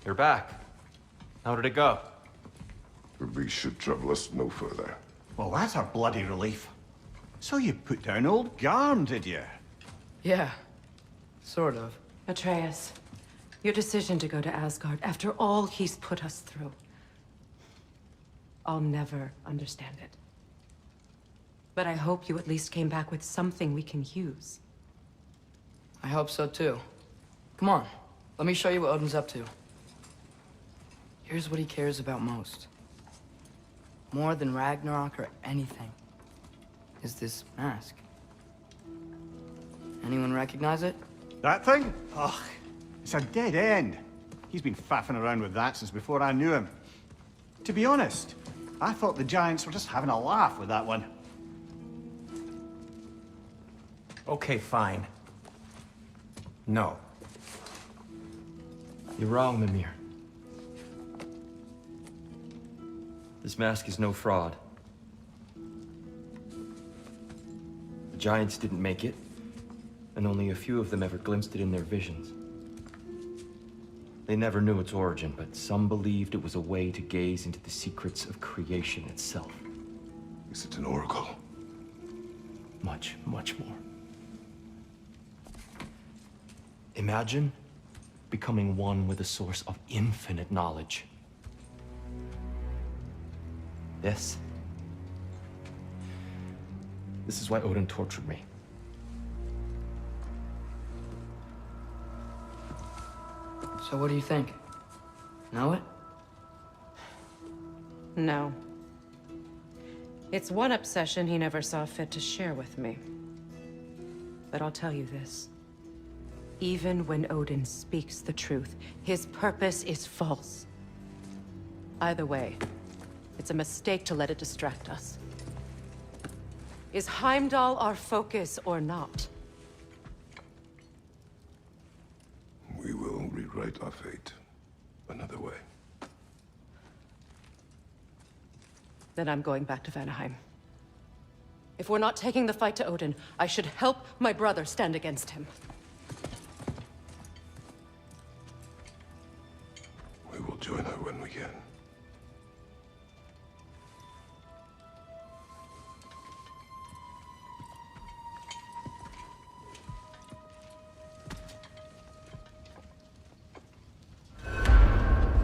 You're back. How did it go? The beast should trouble us no further. Well, that's a bloody relief. So you put down old Garm, did you? Yeah, sort of. Atreus, your decision to go to Asgard after all he's put us through. I'll never understand it. But I hope you at least came back with something we can use. I hope so too. Come on, let me show you what Odin's up to. Here's what he cares about most. More than Ragnarok or anything. Is this mask. Anyone recognize it? That thing? Ugh, it's a dead end. He's been faffing around with that since before I knew him. To be honest, I thought the Giants were just having a laugh with that one. Okay, fine. No. You're wrong, Mimir. This mask is no fraud. The Giants didn't make it, and only a few of them ever glimpsed it in their visions. They never knew its origin, but some believed it was a way to gaze into the secrets of creation itself. Is it an oracle? Much, much more. Imagine becoming one with a source of infinite knowledge. This is why Odin tortured me. So what do you think? Know it? No. It's one obsession he never saw fit to share with me. But I'll tell you this. Even when Odin speaks the truth, his purpose is false. Either way, it's a mistake to let it distract us. Is Heimdall our focus or not? We will rewrite our fate another way. Then I'm going back to Vanaheim. If we're not taking the fight to Odin, I should help my brother stand against him. We will join her when we can.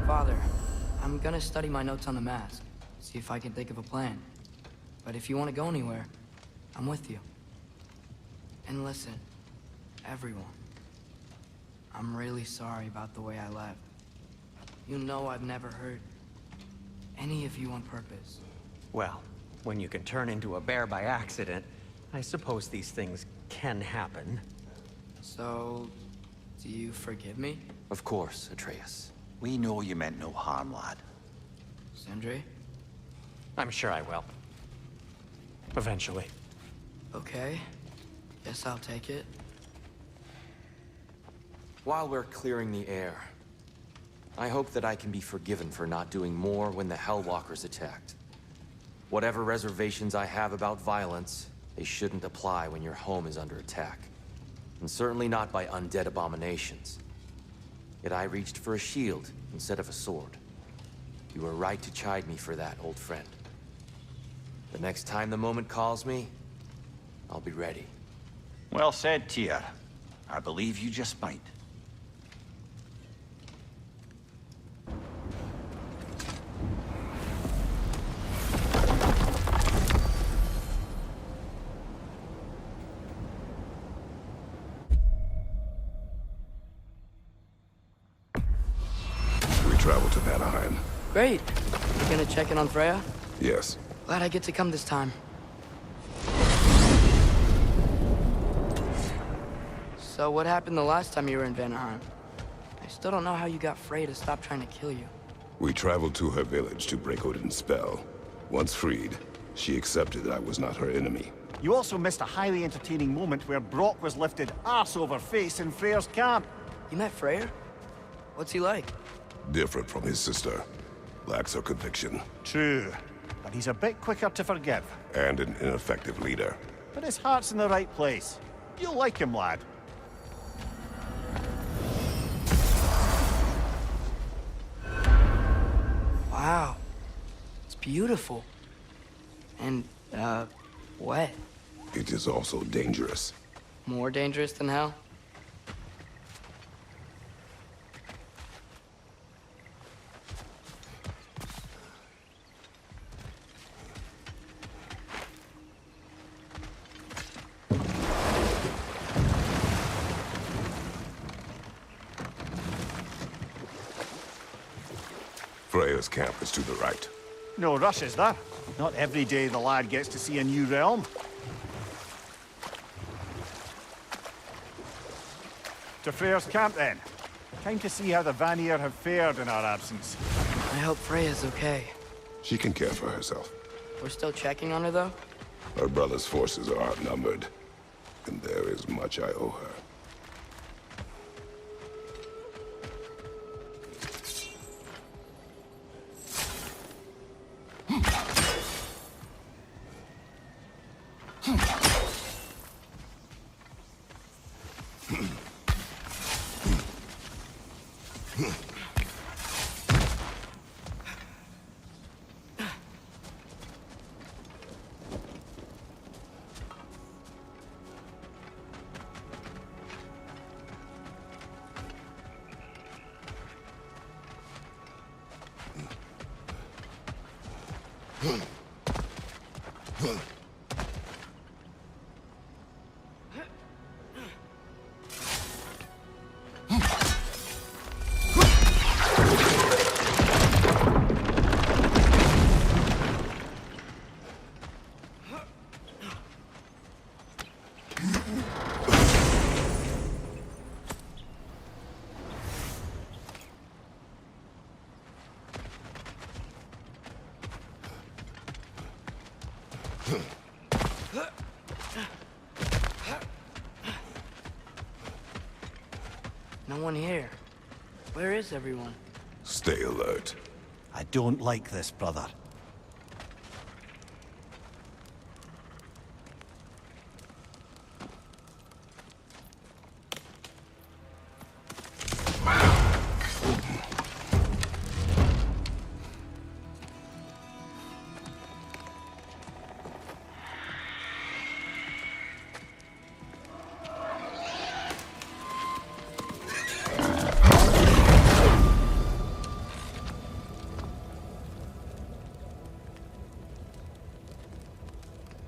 Father, I'm gonna study my notes on the mask. See if I can think of a plan. But if you want to go anywhere, I'm with you. And listen, everyone. I'm really sorry about the way I left. You know I've never hurt any of you on purpose. Well, when you can turn into a bear by accident, I suppose these things can happen. So, do you forgive me? Of course, Atreus. We know you meant no harm, lad. Sindri? I'm sure I will. Eventually. Okay. Guess I'll take it. While we're clearing the air, I hope that I can be forgiven for not doing more when the Hellwalkers attacked. Whatever reservations I have about violence, they shouldn't apply when your home is under attack. And certainly not by undead abominations. Yet I reached for a shield instead of a sword. You were right to chide me for that, old friend. The next time the moment calls me, I'll be ready. Well said, Tyr. I believe you just might. Travel to Vanaheim. Great. You gonna check in on Freya? Yes. Glad I get to come this time. So what happened the last time you were in Vanaheim? I still don't know how you got Freya to stop trying to kill you. We traveled to her village to break Odin's spell. Once freed, she accepted that I was not her enemy. You also missed a highly entertaining moment where Brock was lifted arse over face in Freyr's camp. You met Freyr? What's he like? Different from his sister. Lacks her conviction. True, but he's a bit quicker to forgive. And an ineffective leader. But his heart's in the right place. You'll like him, lad. Wow. It's beautiful. And, wet. It is also dangerous. More dangerous than hell? Freya's camp is to the right. No rush, is there? Not every day the lad gets to see a new realm. To Freya's camp, then. Time to see how the Vanir have fared in our absence. I hope Freya's okay. She can care for herself. We're still checking on her, though? Her brother's forces are outnumbered, and there is much I owe her. No one here. Where is everyone? Stay alert. I don't like this, brother.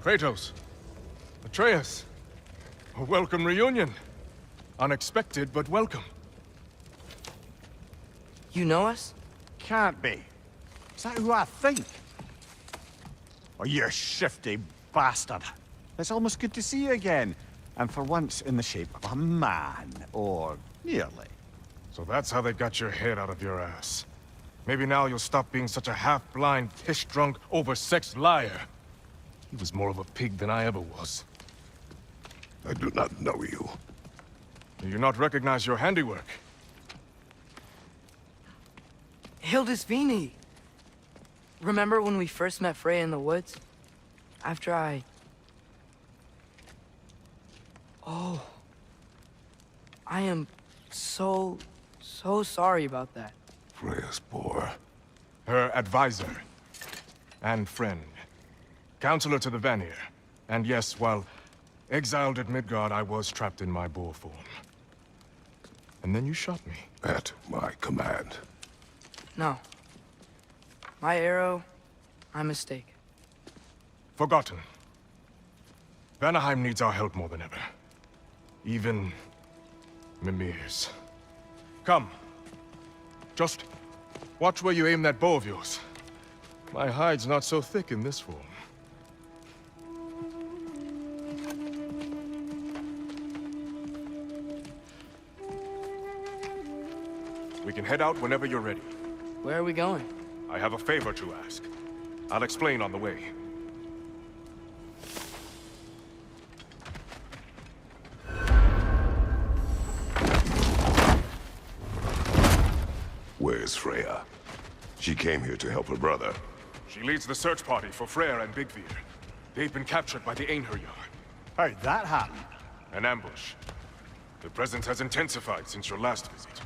Kratos, Atreus, a welcome reunion. Unexpected, but welcome. You know us? Can't be. Is that who I think? Oh, you shifty bastard. It's almost good to see you again. And for once in the shape of a man, or nearly. So that's how they got your head out of your ass. Maybe now you'll stop being such a half-blind, piss-drunk, oversexed liar. He was more of a pig than I ever was. I do not know you. Do you not recognize your handiwork? Hildisvini! Remember when we first met Freya in the woods? After I... Oh. I am so sorry about that. Freya's poor. Her advisor. And friend. Counselor to the Vanir. And yes, while exiled at Midgard, I was trapped in my boar form. And then you shot me. At my command. No. My arrow, my mistake. Forgotten. Vanaheim needs our help more than ever. Even Mimir's. Come. Just watch where you aim that bow of yours. My hide's not so thick in this form. We can head out whenever you're ready. Where are we going? I have a favor to ask. I'll explain on the way. Where's Freya? She came here to help her brother. She leads the search party for Freyr and Bigvir. They've been captured by the Einherjar. How'd that happen? An ambush. The presence has intensified since your last visit.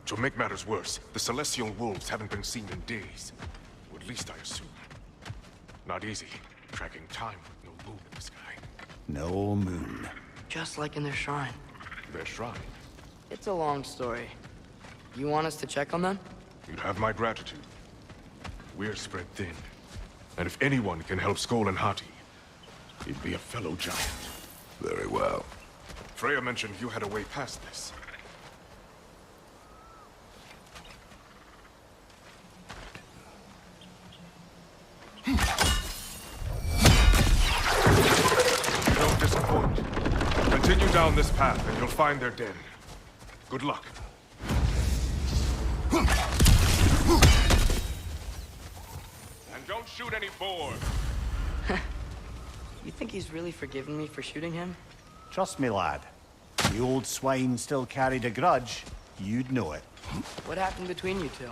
To make matters worse, the Celestial Wolves haven't been seen in days. least I assume. Not easy, tracking time with no moon in the sky. No moon. Just like in their shrine. Their shrine. It's a long story. You want us to check on them? You'd have my gratitude. We're spread thin. And if anyone can help Skoll and Hati, he'd be a fellow giant. Very well. Freya mentioned you had a way past this. Don't disappoint. Continue down this path and you'll find their den. Good luck. And don't shoot any boar. You think he's really forgiven me for shooting him? Trust me, lad. The old swine still carried a grudge. You'd know it. What happened between you two?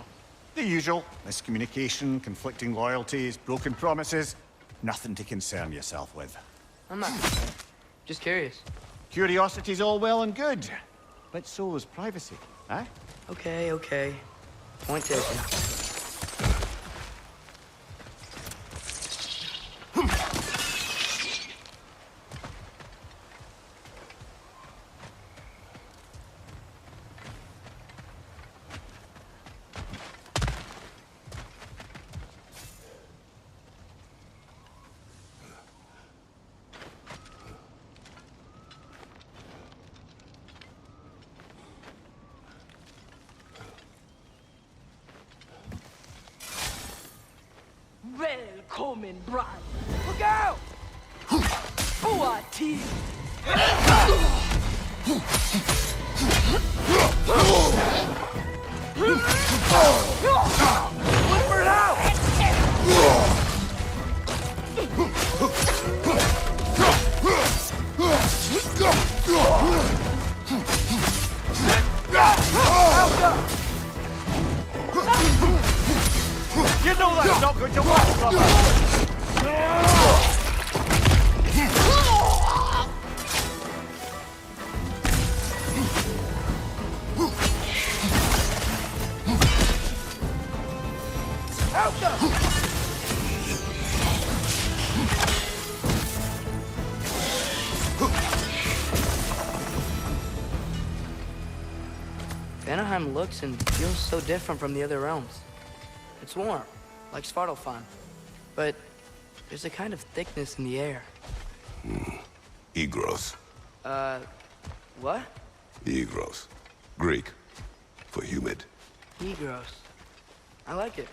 The usual. Miscommunication, conflicting loyalties, broken promises. Nothing to concern yourself with. I'm not concerned. Just curious. Curiosity's all well and good. But so is privacy, eh? Okay, okay. Point taken. Välkommen, brand! Look out! Boa team! Look for it out! You know that's not going to work, brother! Vanaheim looks and feels so different from the other realms. It's warm, like Svartalfheim, but there's a kind of thickness in the air. Egros. What? Egros. Greek. For humid. Negros. I like it.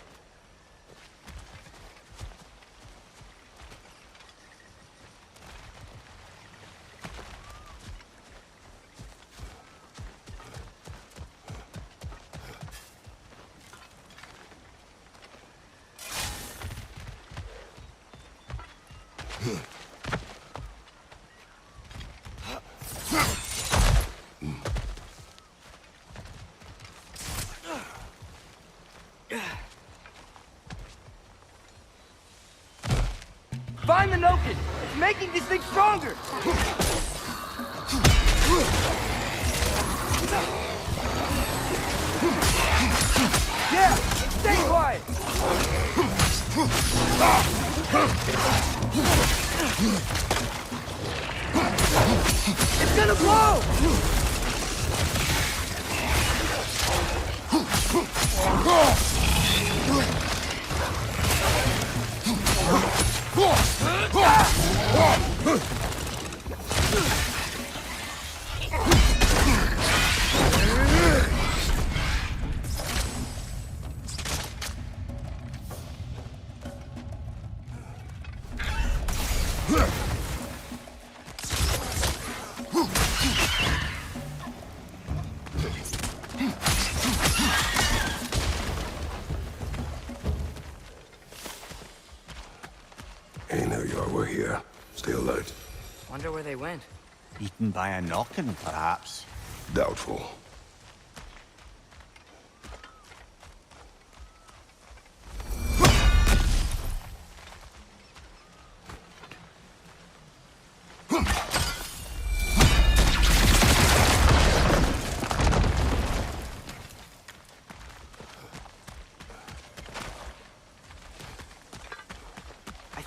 Find the Noken! It's making this thing stronger! Yeah! Stay quiet! It's gonna blow! Ain't no y'all were here. Stay alert. Wonder where they went. Eaten by a knockin', perhaps. Doubtful.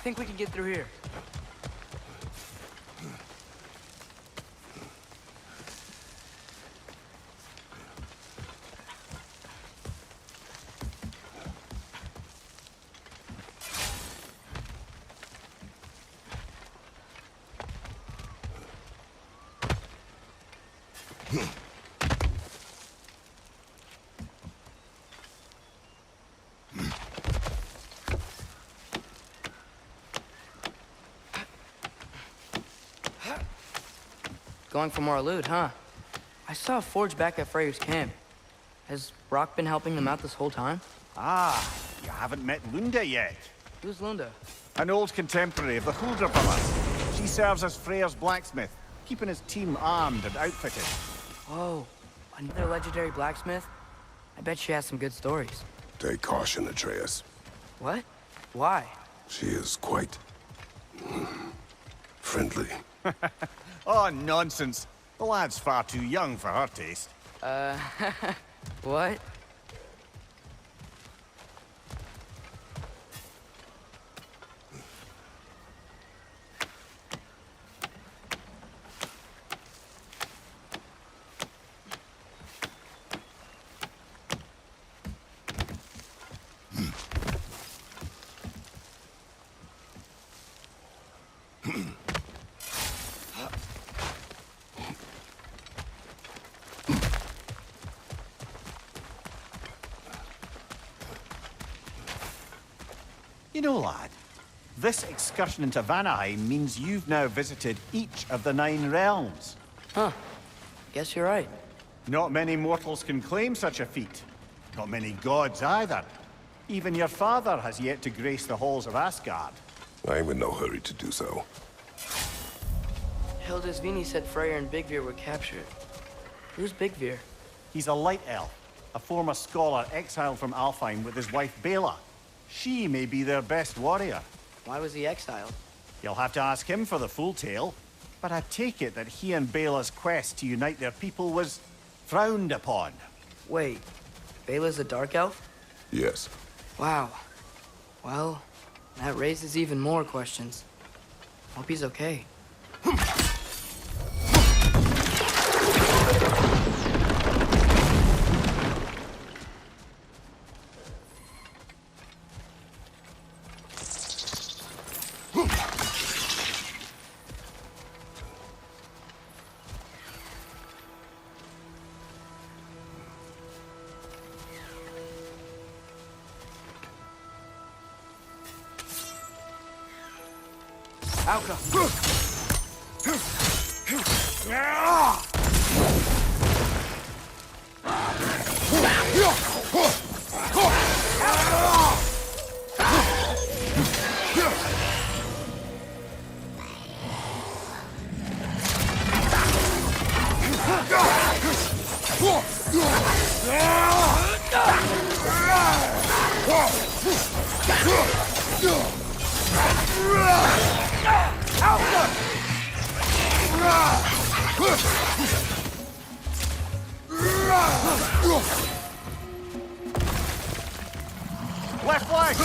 think we can get through here. Going for more loot, huh? I saw a forge back at Freyr's camp. Has Brock been helping them out this whole time? Ah, you haven't met Lunda yet. Who's Lunda? An old contemporary of the Huldra brothers. She serves as Freyr's blacksmith, keeping his team armed and outfitted. Whoa, another legendary blacksmith? I bet she has some good stories. Take caution, Atreus. What? Why? She is quite... friendly. Oh, nonsense. The lad's far too young for her taste. What? You know, lad, this excursion into Vanaheim means you've now visited each of the 9 realms. Huh. Guess you're right. Not many mortals can claim such a feat. Not many gods either. Even your father has yet to grace the halls of Asgard. I'm in no hurry to do so. Hildisvini said Freyr and Bigvir were captured. Who's Bigvir? He's a light elf, a former scholar exiled from Alfheim with his wife Bela. She may be their best warrior. Why was he exiled? You'll have to ask him for the full tale, but I take it that he and Bela's quest to unite their people was frowned upon. Wait, Bela's a dark elf? Yes. Wow. Well, that raises even more questions. Hope he's okay. Alka! Left flank!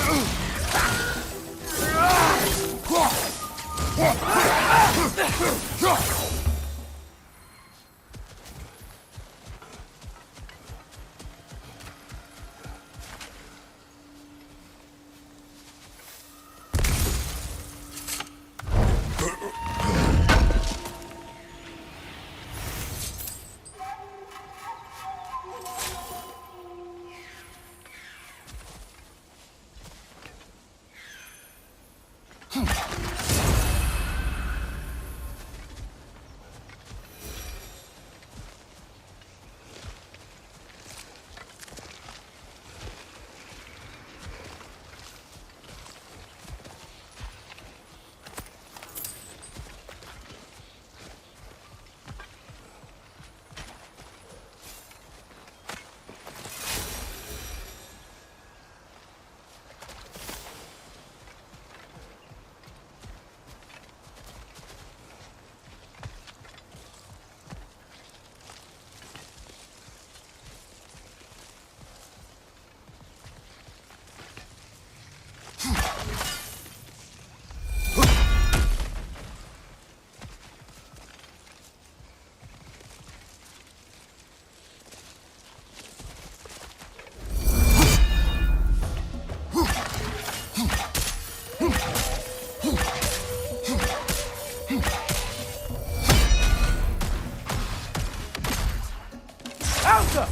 up!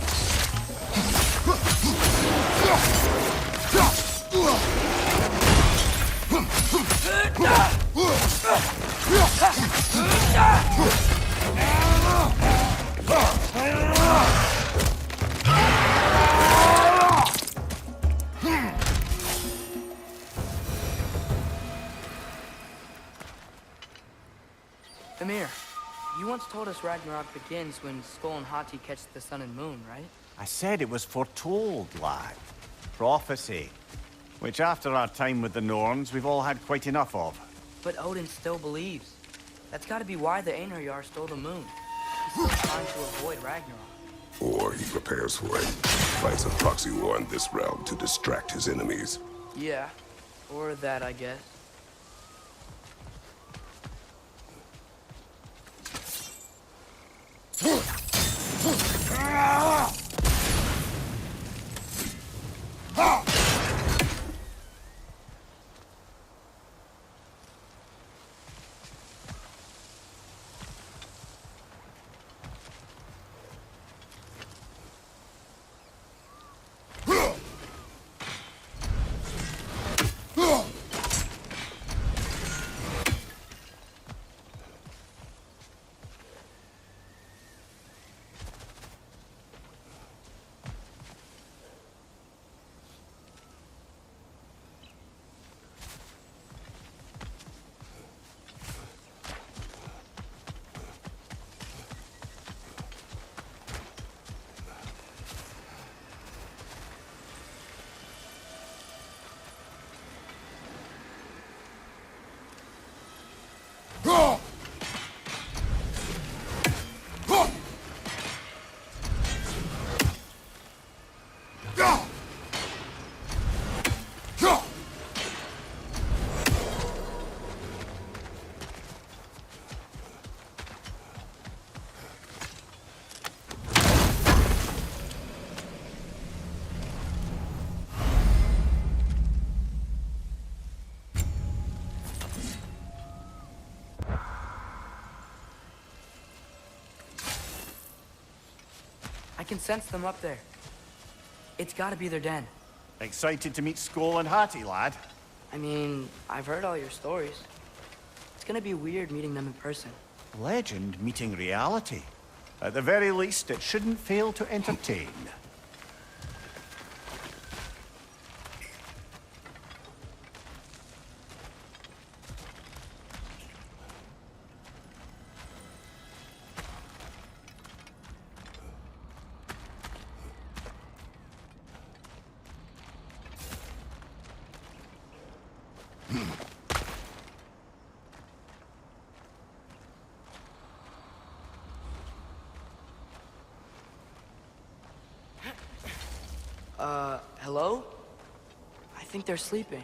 Amir, you once told us Ragnarok begins when Skull and Hati catch the sun and moon, right? I said it was foretold, lad. Prophecy. Which after our time with the Norns, we've all had quite enough of. But Odin still believes. That's gotta be why the Einherjar stole the moon. He's still trying to avoid Ragnarok. Or he prepares for it. Fights a proxy war in this realm to distract his enemies. Yeah, or that, I guess. I can sense them up there. It's gotta be their den. Excited to meet Skull and Hati, lad? I mean, I've heard all your stories. It's gonna be weird meeting them in person. Legend meeting reality. At the very least, it shouldn't fail to entertain. Hello? I think they're sleeping.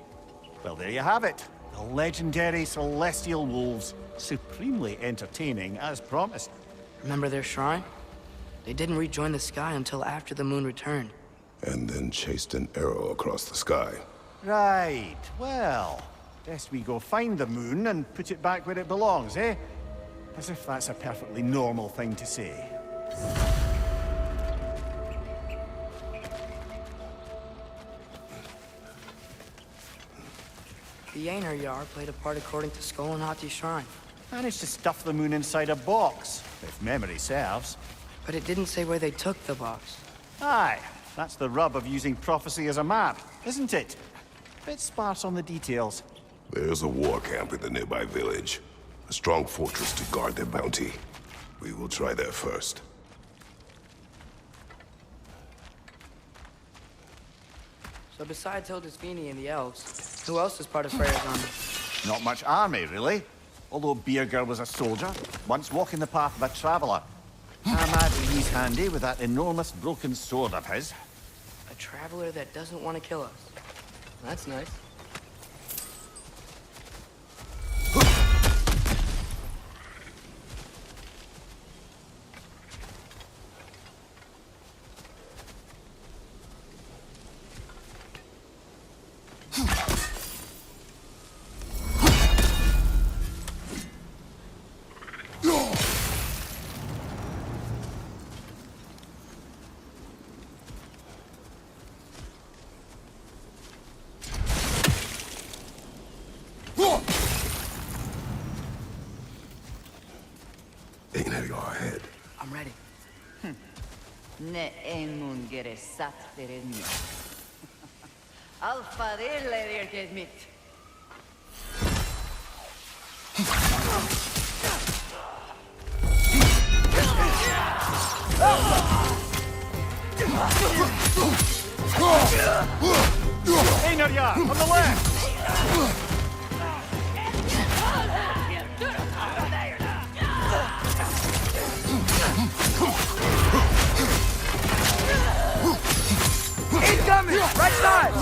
Well, there you have it. The legendary celestial wolves. Supremely entertaining, as promised. Remember their shrine? They didn't rejoin the sky until after the moon returned. And then chased an arrow across the sky. Right. Well, best we go find the moon and put it back where it belongs, eh? As if that's a perfectly normal thing to say. The Einherjar played a part according to Skull and Hati's shrine. Managed to stuff the moon inside a box, if memory serves. But it didn't say where they took the box. Aye, that's the rub of using prophecy as a map, isn't it? Bit sparse on the details. There's a war camp in the nearby village. A strong fortress to guard their bounty. We will try there first. So besides Hildisvini and the elves, who else is part of Freyr's army? Not much army, really. Although Birger was a soldier, once walking the path of a traveler. I imagine he's handy with that enormous broken sword of his. A traveler that doesn't want to kill us. That's nice. I'm ready. Ne emun geresat verilmiyor. Alfa değiller gezmit. Einar, yeah, on the left! Incoming! Right side!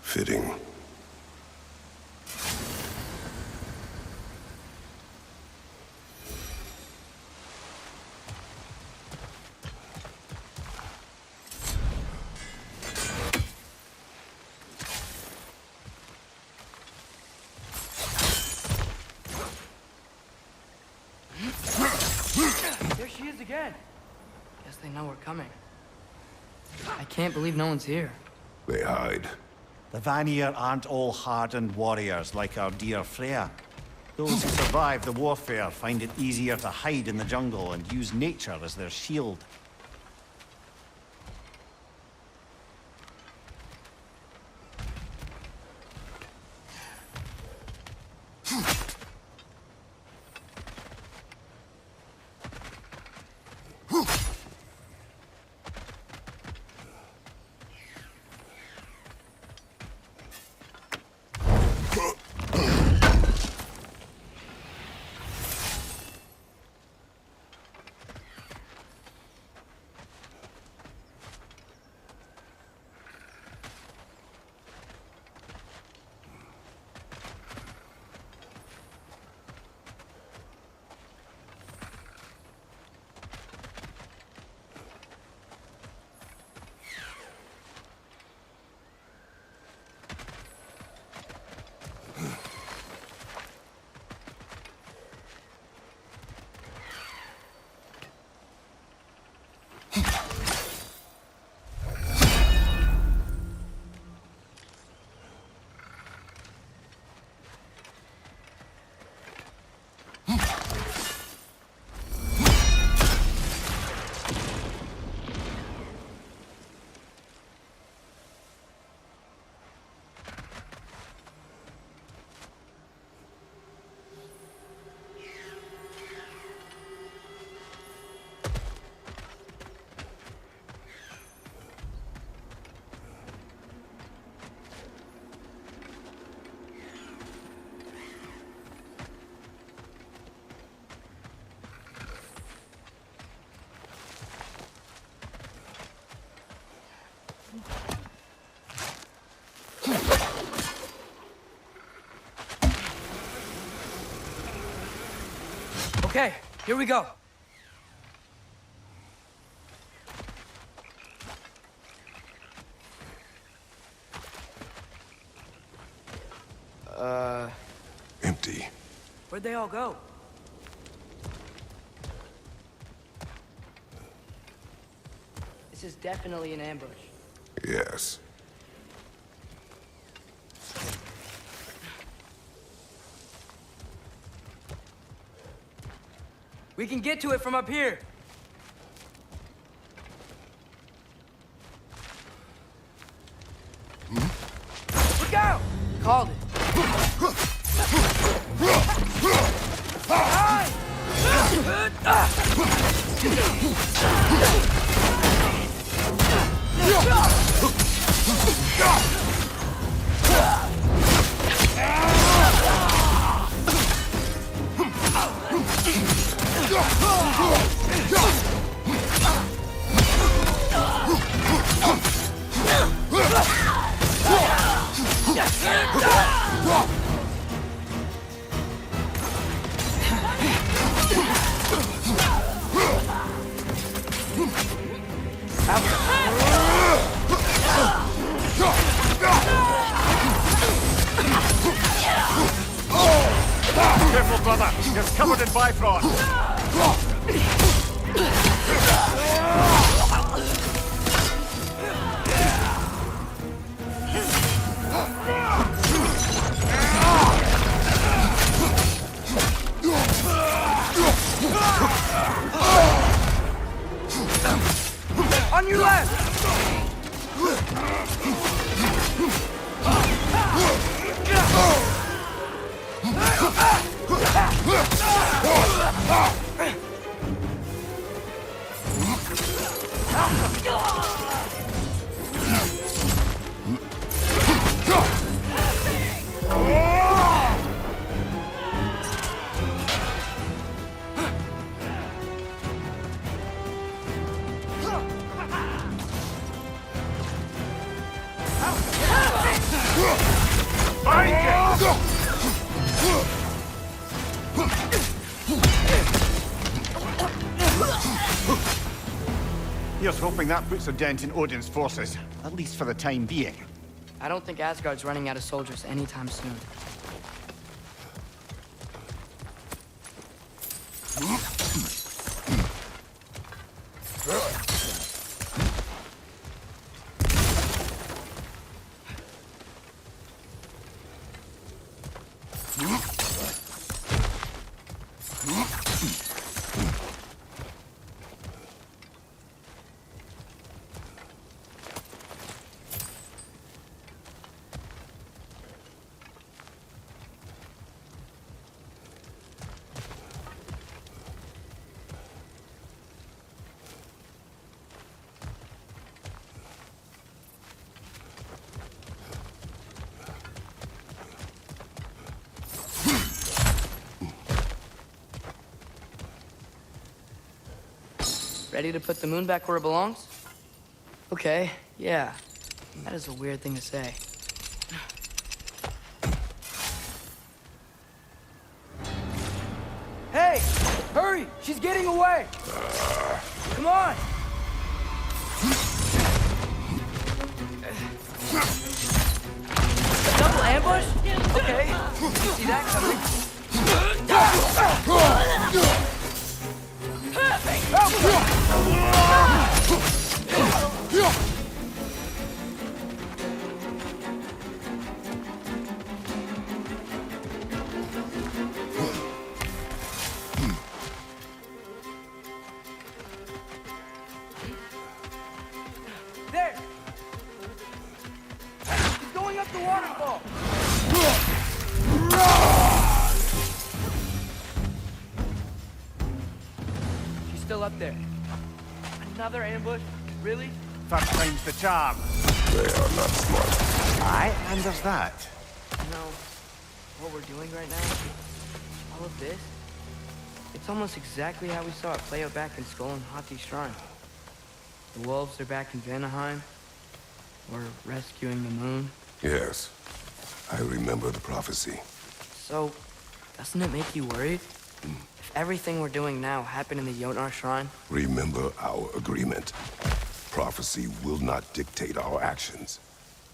Fitting. There she is again. Guess they know we're coming. I can't believe no one's here. They hide. The Vanir aren't all hardened warriors like our dear Freya. Those who survive the warfare find it easier to hide in the jungle and use nature as their shield. Okay, here we go. Empty. Where'd they all go? This is definitely an ambush. Yes. We can get to it from up here. Look out! Called it. Careful, brother. You're covered in Bifrost. On your left! Here's hoping that puts a dent in Odin's forces, at least for the time being. I don't think Asgard's running out of soldiers anytime soon. Ready to put the moon back where it belongs? Okay, yeah. That is a weird thing to say. Hey! Hurry! She's getting away! Come on! A double ambush? Okay. Didn't see that coming. There! He's going up the waterfall! She's still up there. Another ambush? Really? First time's the charm. They are not smart. Aye, and there's that. You know, what we're doing right now, all of this, it's almost exactly how we saw it play out back in Skull and Hati's shrine. The wolves are back in Vanaheim. We're rescuing the moon. Yes, I remember the prophecy. So, doesn't it make you worried? If everything we're doing now happened in the Jotnar shrine? Remember our agreement. Prophecy will not dictate our actions.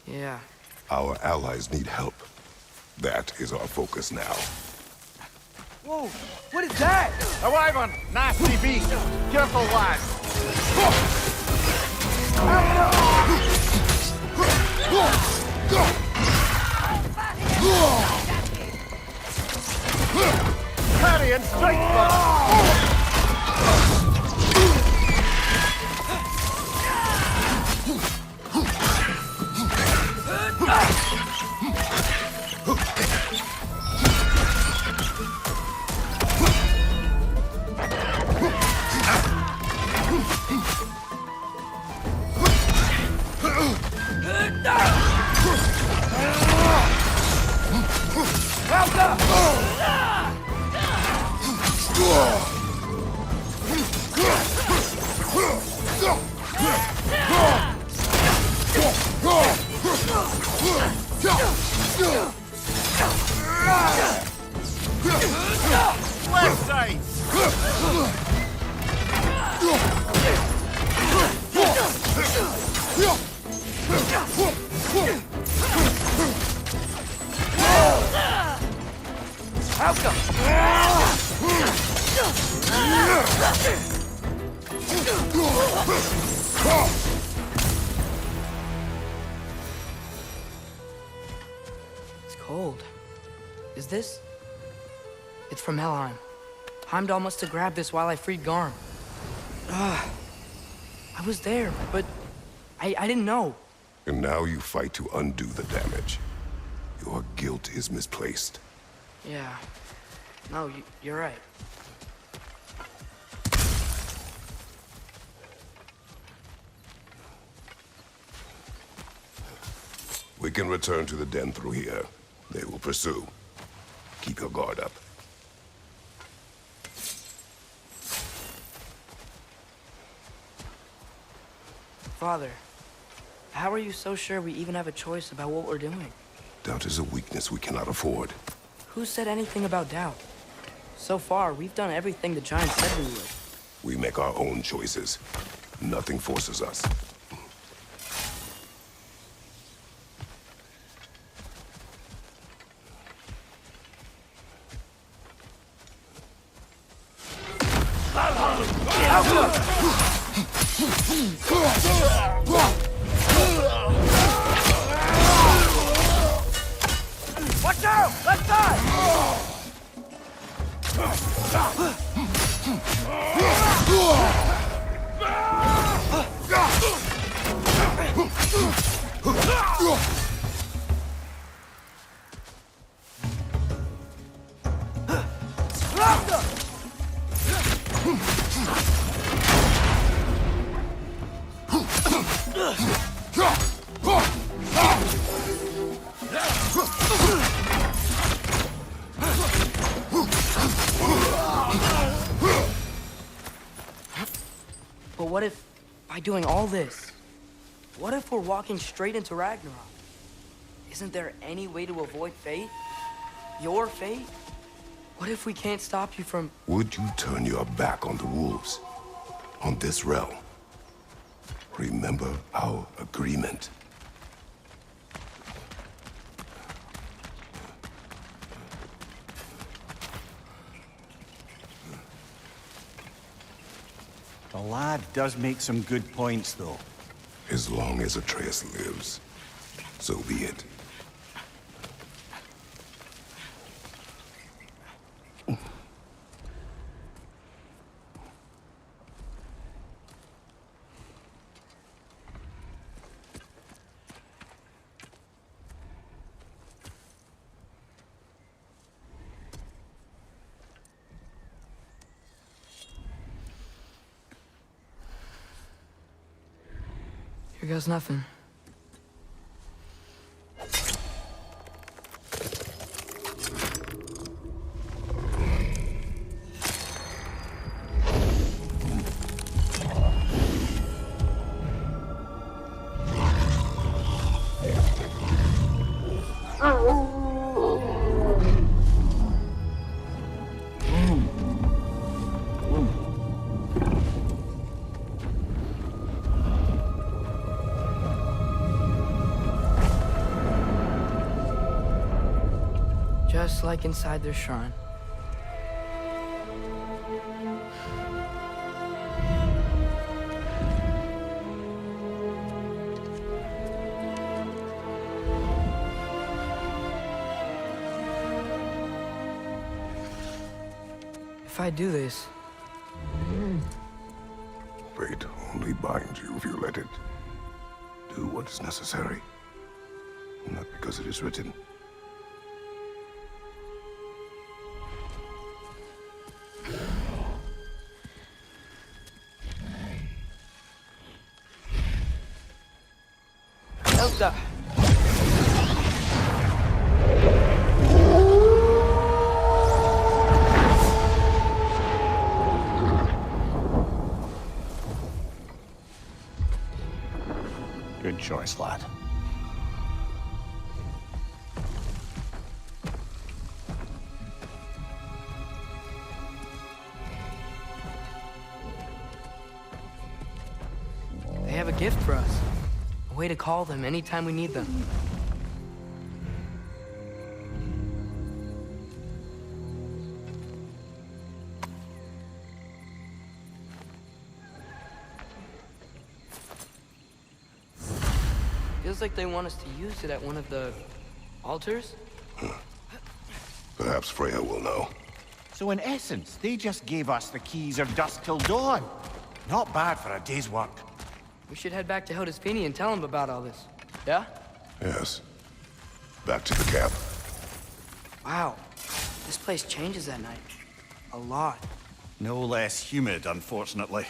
Yeah. Our allies need help. That is our focus now. Whoa! What is that? A wyvern! Nasty beast! Careful, lad! Parry and strike, brother! It's cold. Is this? It's from Helheim. Heimdall must have grabbed this while I freed Garm. I was there, but I didn't know. And now you fight to undo the damage. Your guilt is misplaced. Yeah. No, you're right. We can return to the den through here. They will pursue. Keep your guard up. Father, how are you so sure we even have a choice about what we're doing? Doubt is a weakness we cannot afford. Who said anything about doubt? So far, we've done everything the Giants said we would. We make our own choices. Nothing forces us. Watch out! Left side! But what if, by doing all this, what if we're walking straight into Ragnarok? Isn't there any way to avoid fate? Your fate? What if we can't stop you from... Would you turn your back on the wolves? On this realm? Remember our agreement. The lad does make some good points, though. As long as Atreus lives, so be it. Here goes nothing. Just like inside their shrine. If I do this, Fate only binds you if you let it. Do what is necessary. Not because it is written. Elsa! Good choice, lad. They have a gift for us. A way to call them anytime we need them. Feels like they want us to use it at one of the altars. Perhaps Freya will know. So in essence, they just gave us the keys of dusk till dawn. Not bad for a day's work. We should head back to Hildisvini and tell him about all this. Yeah? Yes. Back to the camp. Wow. This place changes at night. A lot. No less humid, unfortunately.